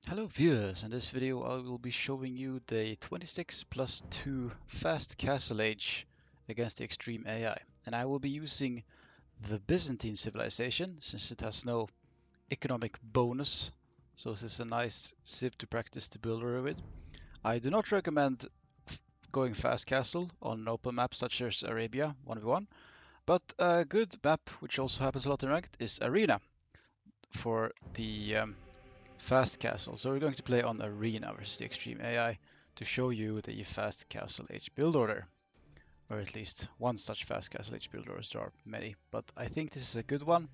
Hello viewers, in this video I will be showing you the 26 plus 2 fast castle age against the extreme AI. And I will be using the Byzantine civilization since it has no economic bonus. So this is a nice civ to practice the builder with. I do not recommend going fast castle on an open map such as Arabia 1v1, but a good map which also happens a lot in ranked is Arena for the fast castle. So we're going to play on Arena versus the Extreme AI to show you the fast castle age build order. Or at least one such fast castle age build orders. There are many, but I think this is a good one.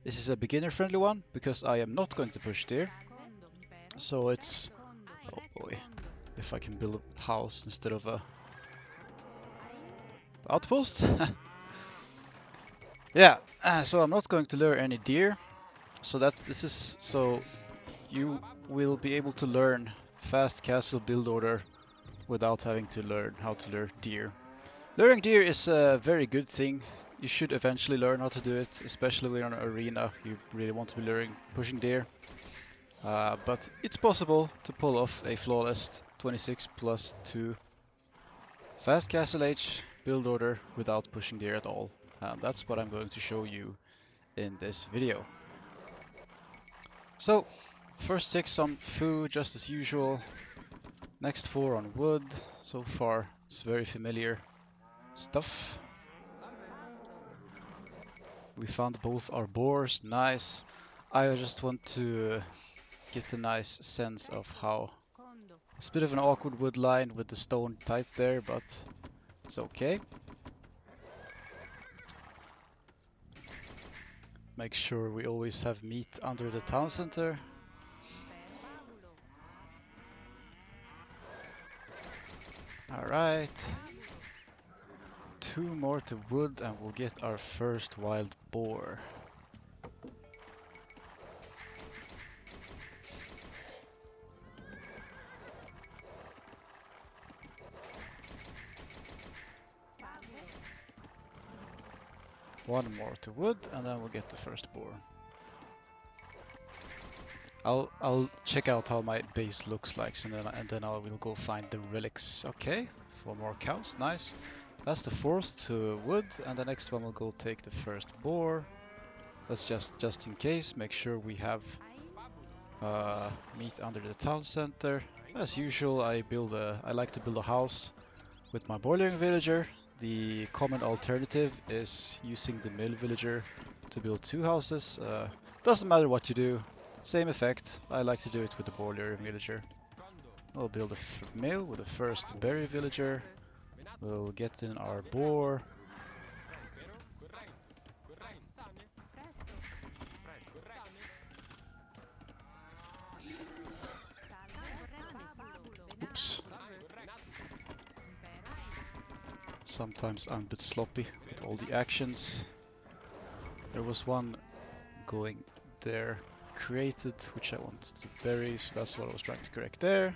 This is a beginner friendly one because I am not going to push deer. So it's, oh boy, if I can build a house instead of a outpost. Yeah, so I'm not going to lure any deer. So you will be able to learn fast castle build order without having to learn how to lure deer. Luring deer is a very good thing. You should eventually learn how to do it, especially when you're on an arena. You really want to be pushing deer. But it's possible to pull off a flawless 26 plus 2 fast castle age build order without pushing deer at all. That's what I'm going to show you in this video. So, first 6 on food, just as usual. Next 4 on wood. So far, it's very familiar stuff. We found both our boars, nice. I just want to get a nice sense of how... It's a bit of an awkward wood line with the stone tight there, but it's okay. Make sure we always have meat under the town center. Alright. 2 more to wood and we'll get our first wild boar. One more to wood and then we'll get the first boar. I'll check out how my base looks like and then I will go find the relics. Okay, 4 more cows, nice. That's the 4th to wood and the next one will go take the first boar. Let's just in case make sure we have meat under the town center. As usual, I like to build a house with my boiling villager. The common alternative is using the mill villager to build 2 houses. Doesn't matter what you do, same effect. I like to do it with the boiler villager. We'll build a mill with the first berry villager. We'll get in our boar. Oops. Sometimes I'm a bit sloppy with all the actions. There was one going there created, which I wanted to bury, so that's what I was trying to correct there.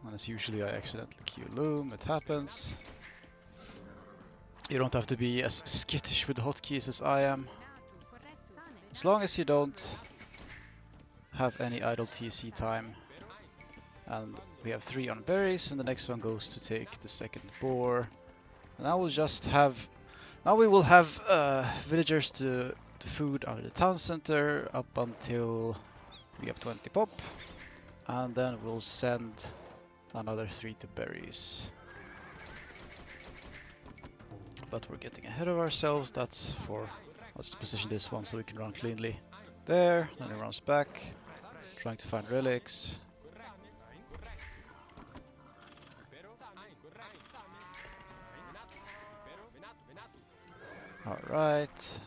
And as usually I accidentally queue loom, it happens. You don't have to be as skittish with the hotkeys as I am. As long as you don't have any idle TC time. And we have 3 on berries, and the next one goes to take the second boar. And now we will have villagers to food under the town center up until we have 20 pop. And then we'll send another 3 to berries. But we're getting ahead of ourselves. I'll just position this one so we can run cleanly. There, then it runs back, trying to find relics. Alright.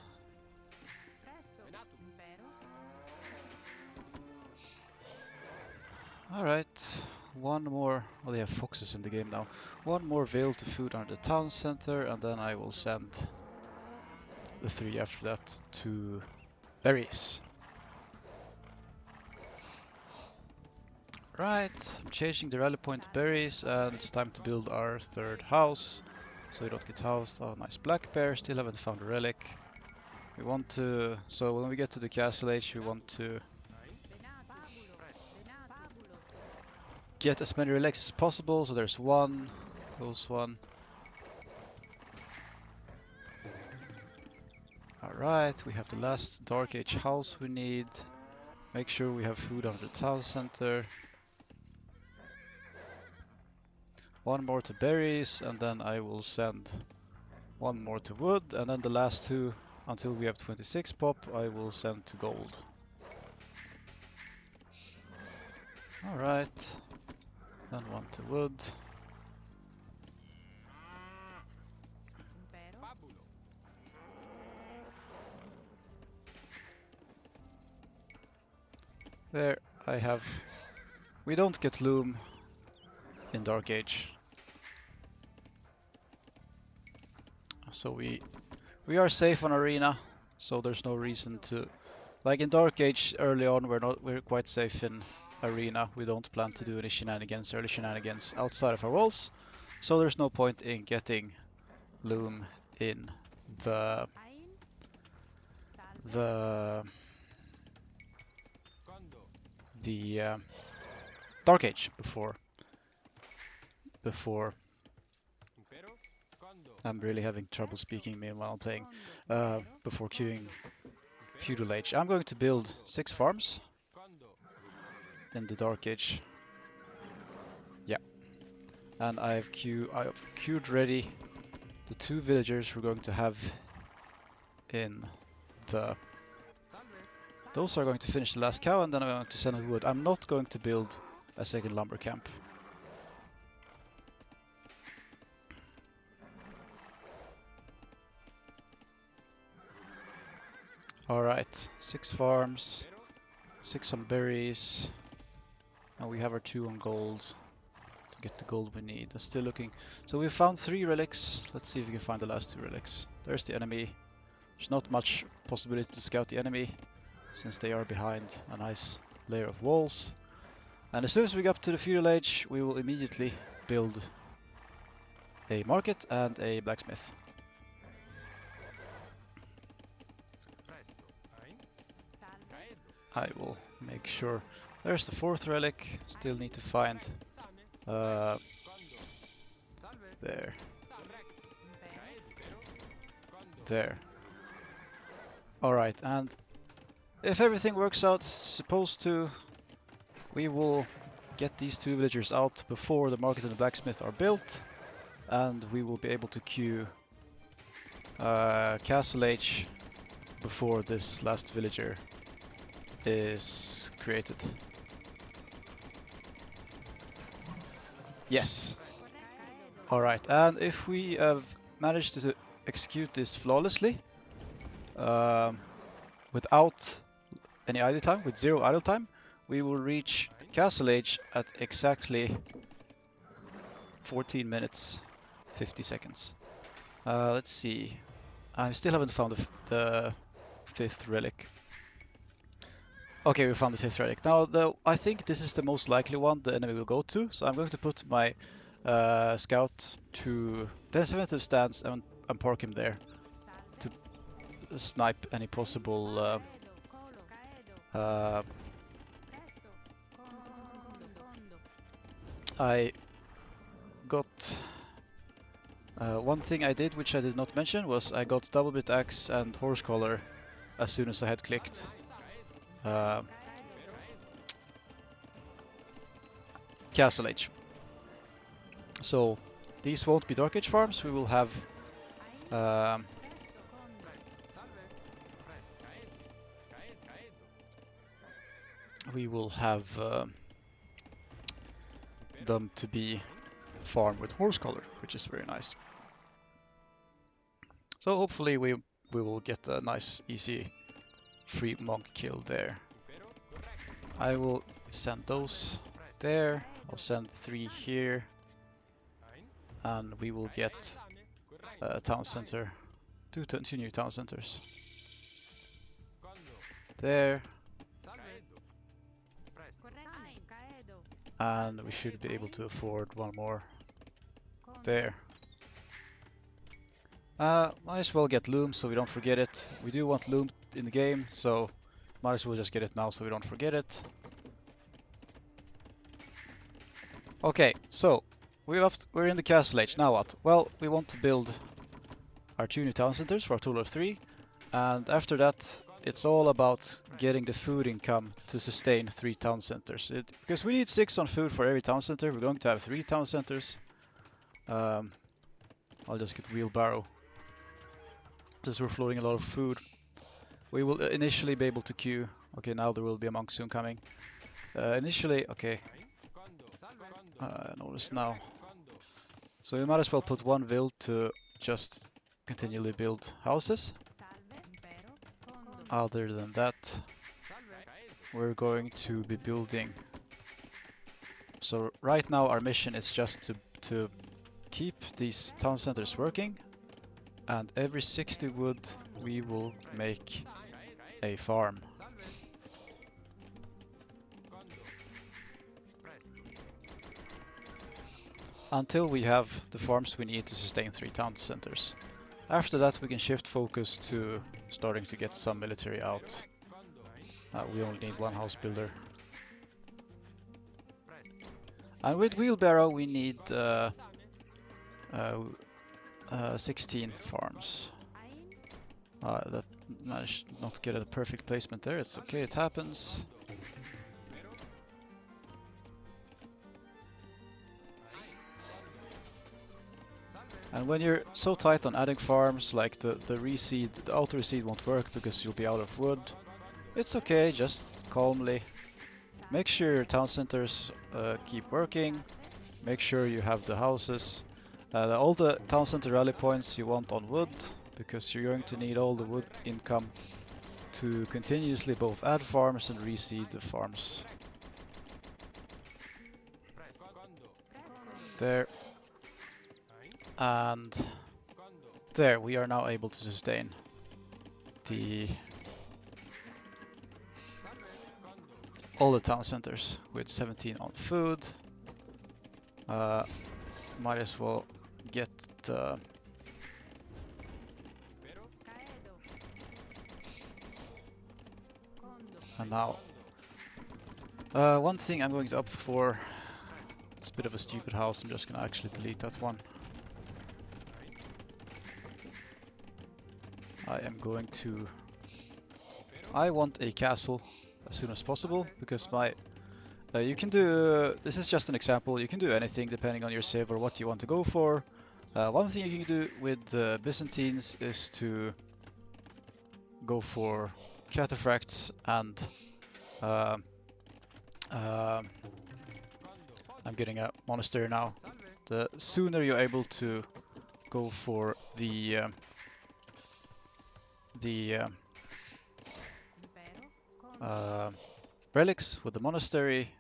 Alright. One more. Well, they have foxes in the game now. One more veil to food under the town center, and then I will send the 3 after that to berries. Right, I'm changing the rally point to berries, and it's time to build our 3rd house. So we don't get housed. Oh, nice black bear. Still haven't found a relic. So when we get to the castle age, we want to get as many relics as possible. So there's one, close one. Alright, we have the last Dark Age house we need. Make sure we have food under the town center. One more to berries, and then I will send one more to wood, and then the last two, until we have 26 pop, I will send to gold. Alright, then one to wood. There, I have... We don't get loom in Dark Age. So we are safe on arena, so there's no reason to... Like in Dark Age early on, we're quite safe in arena. We don't plan to do any shenanigans, early shenanigans outside of our walls. So there's no point in getting loom in the Dark Age before I'm really having trouble speaking meanwhile I'm playing before queuing Feudal Age. I'm going to build 6 farms in the Dark Age. Yeah, and I've queued ready the 2 villagers we're going to have in the... Those are going to finish the last cow, and then I'm going to send in wood. I'm not going to build a second lumber camp. Alright, 6 farms, 6 on berries, and we have our 2 on gold to get the gold we need. I'm still looking. So we found 3 relics. Let's see if we can find the last 2 relics. There's the enemy. There's not much possibility to scout the enemy, since they are behind a nice layer of walls. And as soon as we get up to the Feudal Age, we will immediately build a market and a blacksmith. I will make sure. There's the 4th relic. Still need to find there. There. Alright, and if everything works out supposed to, we will get these 2 villagers out before the market and the blacksmith are built, and we will be able to queue Castle Age before this last villager is created. Yes. Alright, and if we have managed to execute this flawlessly, without any idle time, with 0 idle time, we will reach Castle Age at exactly 14 minutes 50 seconds. Let's see. I still haven't found the 5th relic. Okay, we found the 5th relic. Now, I think this is the most likely one the enemy will go to, so I'm going to put my scout to the defensive stance and park him there to snipe any possible I got one thing I did which I did not mention was I got double bit axe and horse collar as soon as I had clicked Castle Age. So these won't be Dark Age farms. We will have them to be farmed with horse collar, which is very nice. So hopefully we will get a nice easy free monk kill there. I will send those there. I'll send 3 here, and we will get a town center, 2 new town centers there, and we should be able to afford 1 more there. Might as well get loom so we don't forget it. We do want loom in the game, so might as well just get it now so we don't forget it. Okay, so we're in the Castle Age. Now what? Well, we want to build our 2 new town centers for a total of 3, and after that it's all about getting the food income to sustain 3 town centers. Because we need 6 on food for every town center. We're going to have 3 town centers. I'll just get wheelbarrow. Since we're floating a lot of food, we will initially be able to queue. Okay, now there will be a monk soon coming. Initially, okay. Notice now. So we might as well put 1 vill to just continually build houses. Other than that, we're going to be building. So right now our mission is just to keep these town centers working, and every 60 wood we will make a farm. Until we have the farms we need to sustain 3 town centers. After that we can shift focus to starting to get some military out. We only need 1 house builder. And with wheelbarrow we need 16 farms. That managed not to get a perfect placement there. It's okay, it happens. And when you're so tight on adding farms, like the reseed, the auto reseed won't work because you'll be out of wood. It's okay, just calmly. Make sure your town centers keep working. Make sure you have the houses. All the town center rally points you want on wood, because you're going to need all the wood income to continuously both add farms and reseed the farms. There. And there, we are now able to sustain all the town centers with 17 on food. Might as well get the and now one thing I'm going to opt for. It's a bit of a stupid house. I'm just gonna actually delete that one. I want a castle as soon as possible, because you can do, this is just an example, you can do anything depending on your civ or what you want to go for. One thing you can do with the Byzantines is to go for cataphracts and I'm getting a monastery now. The sooner you're able to go for the relics with the monastery,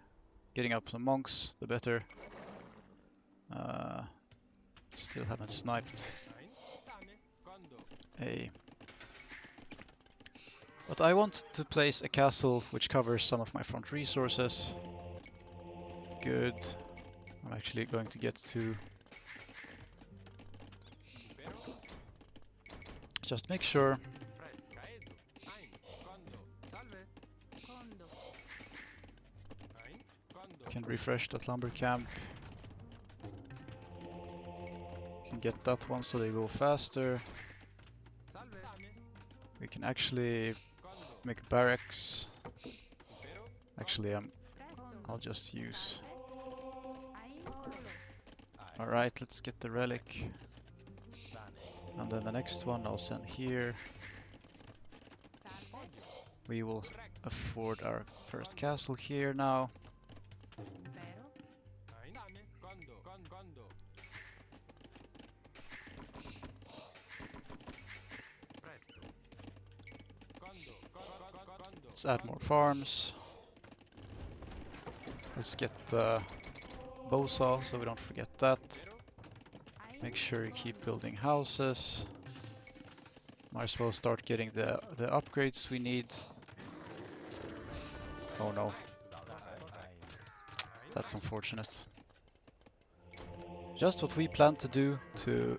getting up some monks, the better. Still haven't sniped a... But I want to place a castle which covers some of my front resources. Good. I'm actually going to get to... Just make sure. Can refresh that lumber camp. Can get that one so they go faster. We can actually make barracks. Actually, I'll just use... Alright, let's get the relic. And then the next one I'll send here. We will afford our first castle here now. Let's add more farms. Let's get the bow saw so we don't forget that. Make sure you keep building houses. Might as well start getting the upgrades we need. Oh no. That's unfortunate. Just what we planned to do to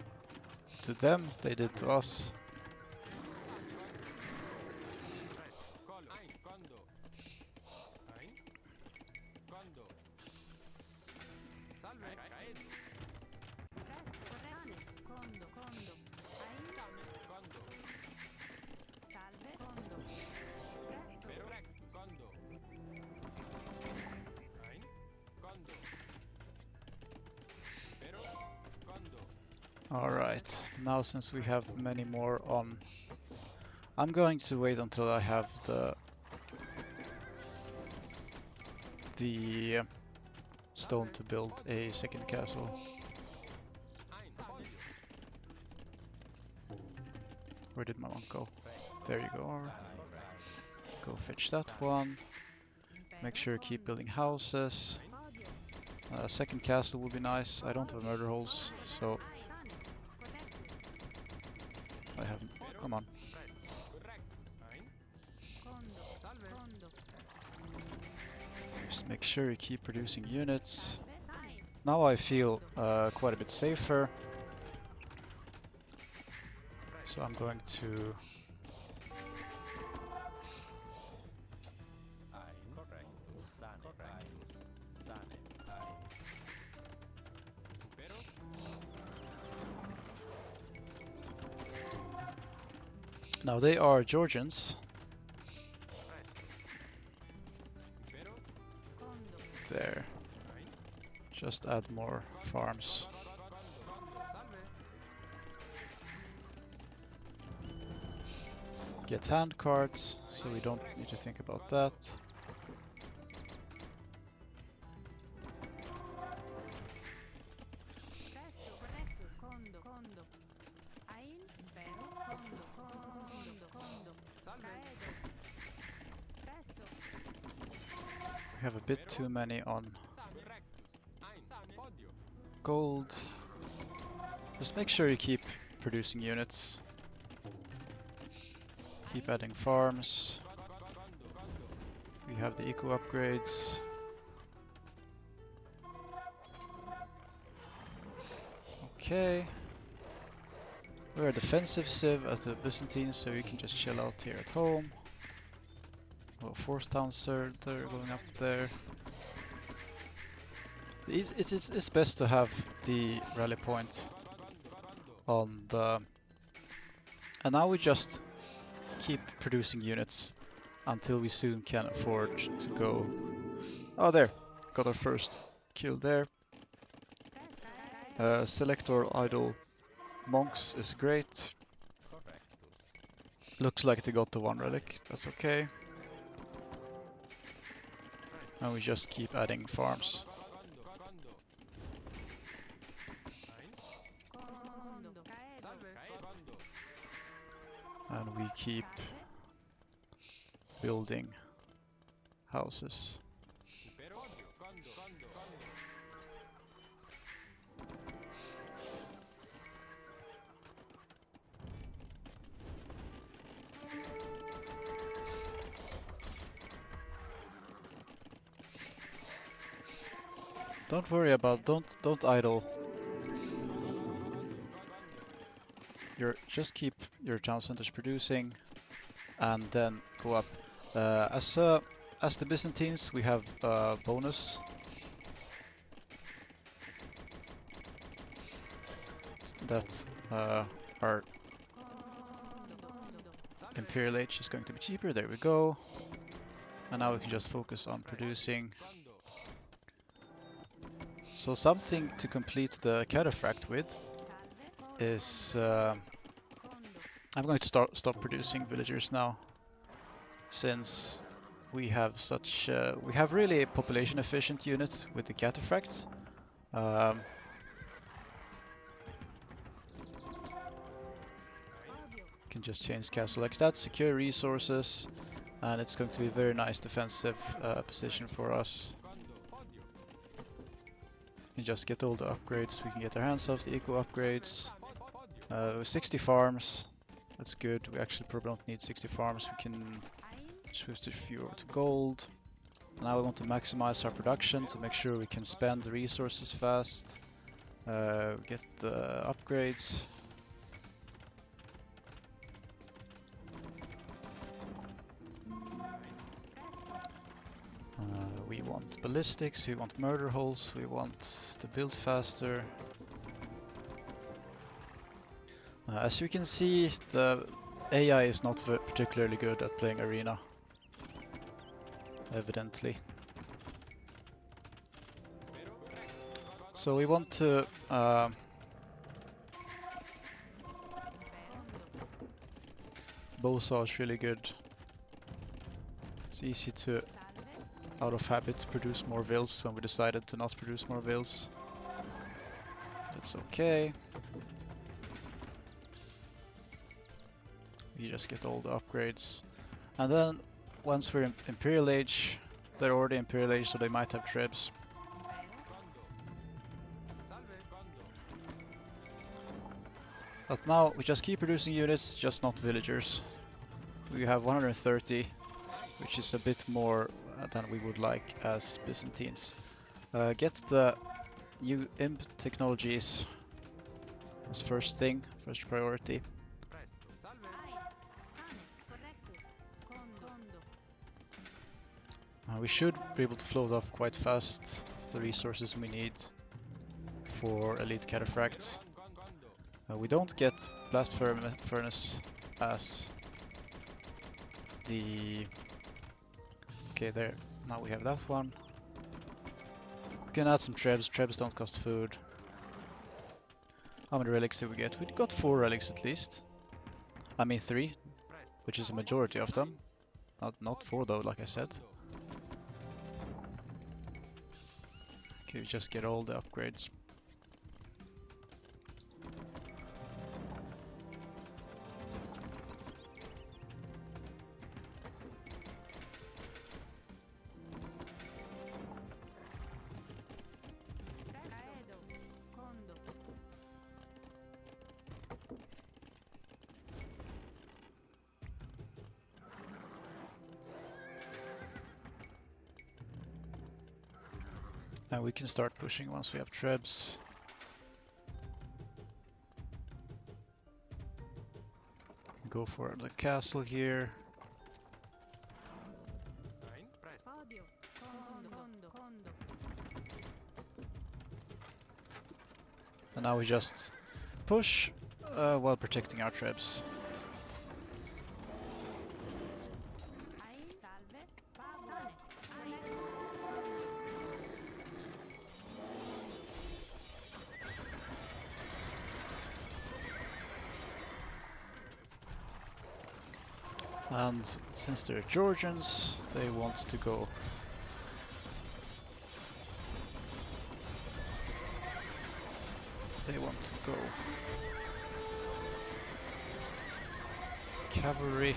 them, they did to us. Alright, now since we have many more on, I'm going to wait until I have the stone to build a second castle. Where did my one go? There you go. Go fetch that one. Make sure you keep building houses. Second castle would be nice. I don't have murder holes, so I haven't. Come on. Just make sure you keep producing units. Now I feel quite a bit safer. So I'm going to now they are Georgians. There. Just add more farms. Get hand cards, so we don't need to think about that. We have a bit too many on gold. Just make sure you keep producing units. Keep adding farms. We have the eco upgrades. Okay. We're a defensive civ as the Byzantines, so you can just chill out here at home. Oh, Force Town Center going up there. It's best to have the rally point on the... And now we just keep producing units until we soon can afford to go... Oh, there! Got our first kill there. Selector idle monks is great. Looks like they got the one relic, that's okay. And we just keep adding farms. And we keep building houses. Don't worry about, don't idle. Just keep your town centers producing, and then go up. As the Byzantines, we have bonus. That our Imperial Age is going to be cheaper. There we go. And now we can just focus on producing. So something to complete the cataphract with is I'm going to stop producing villagers now, since we have such we have really population efficient units with the cataphract. Can just change castle like that, secure resources, and it's going to be a very nice defensive position for us. We can just get all the upgrades we can get our hands off, the eco upgrades. 60 farms, that's good. We actually probably don't need 60 farms, we can switch a few over to gold. Now we want to maximize our production to make sure we can spend the resources fast. Get the upgrades. We want want ballistics, we want murder holes, we want to build faster. As you can see, the AI is not particularly good at playing arena, evidently. So we want to Bowsaw is really good. It's easy to, out of habit, produce more vills when we decided to not produce more vills. That's okay. You just get all the upgrades. And then once we're in Imperial Age, they're already Imperial Age, so they might have trebs. But now we just keep producing units, just not villagers. We have 130, which is a bit more than we would like as Byzantines. Get the new imp technologies as first thing, first priority. We should be able to float up quite fast the resources we need for Elite Cataphract. We don't get Blast Furnace as the... Okay, there. Now we have that one. We can add some trebs. Trebs don't cost food. How many relics did we get? We got 4 relics at least. I mean 3, which is a majority of them. Not 4 though, like I said. Okay, we just get all the upgrades. And we can start pushing once we have trebs. We can go for the castle here. And now we just push while protecting our trebs. And since they're Georgians, they want to go. They want to go. Cavalry.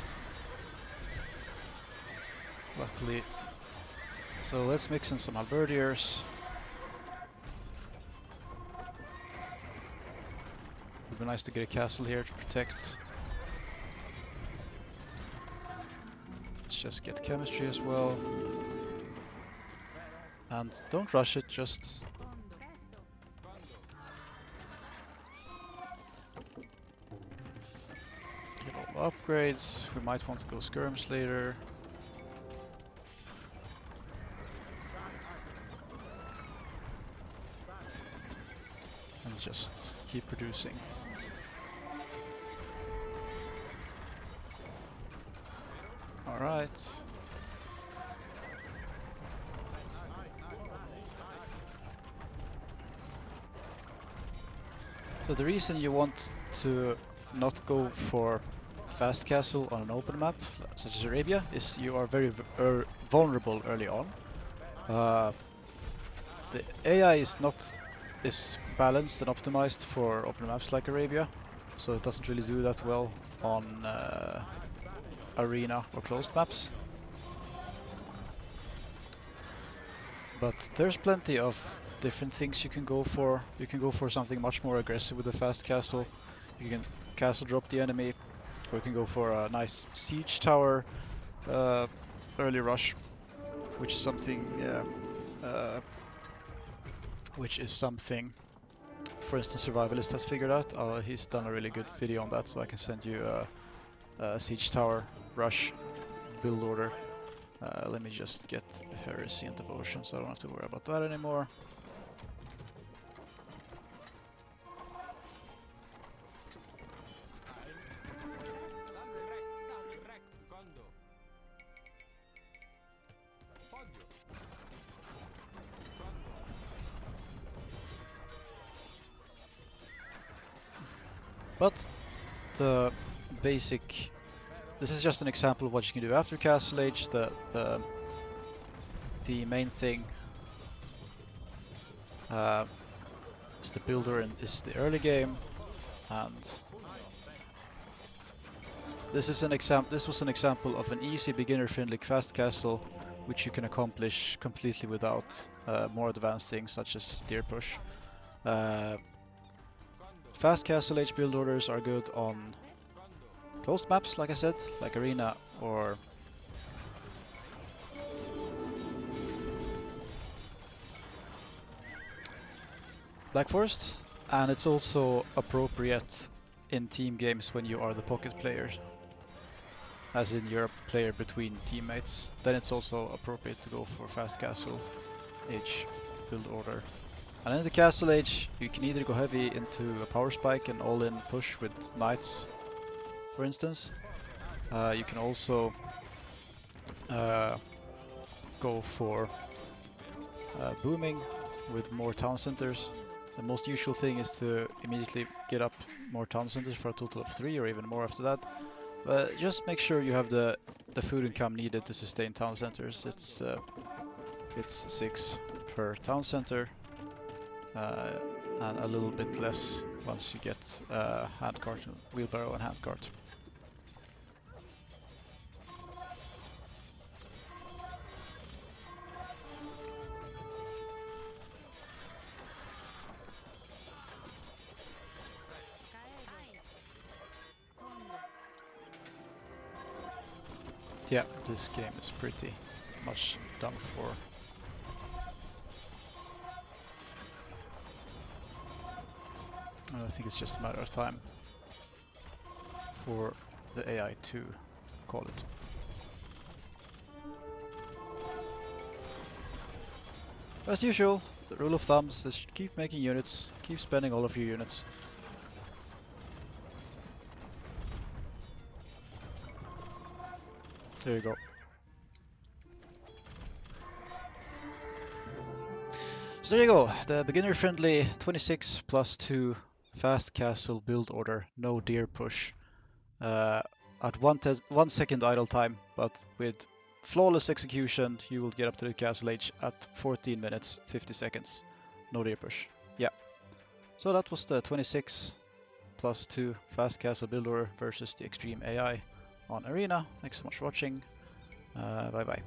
Luckily. So let's mix in some halberdiers. Would be nice to get a castle here to protect. Just get chemistry as well. And don't rush it, just... get all the upgrades. We might want to go skirmish later. And just keep producing. Alright. So the reason you want to not go for a fast castle on an open map, such as Arabia, is you are very vulnerable early on. The AI is balanced and optimized for open maps like Arabia, so it doesn't really do that well on arena or closed maps. But there's plenty of different things you can go for. You can go for something much more aggressive with a fast castle. You can castle drop the enemy, or you can go for a nice siege tower early rush, which is something for instance Survivalist has figured out. He's done a really good video on that, so I can send you a siege tower rush build order Let me just get heresy and devotion so I don't have to worry about that anymore. But the basic, this is just an example of what you can do after Castle Age. The main thing is the builder and is the early game, and this is an example. This was an example of an easy beginner-friendly fast castle, which you can accomplish completely without more advanced things such as steer push. Fast Castle Age build orders are good on closed maps, like I said, like Arena or Black Forest, and it's also appropriate in team games when you are the pocket players, as in you're a player between teammates. Then it's also appropriate to go for Fast Castle Age build order. And in the Castle Age, you can either go heavy into a power spike and all-in push with knights, for instance. You can also go for booming with more town centers. The most usual thing is to immediately get up more town centers for a total of 3 or even more after that. But just make sure you have the food income needed to sustain town centers. It's 6 per town center. And a little bit less once you get handcart, wheelbarrow and handcart. Yeah, this game is pretty much done for. I think it's just a matter of time for the AI to call it. As usual, the rule of thumb is keep making units, keep spending all of your units. There you go. So there you go, the beginner-friendly 26 plus 2 fast castle build order, no deer push. At 1 second idle time, but with flawless execution, you will get up to the Castle Age at 14 minutes 50 seconds. No deer push. Yeah. So that was the 26 plus 2 fast castle build order versus the extreme AI on Arena. Thanks so much for watching. Bye bye.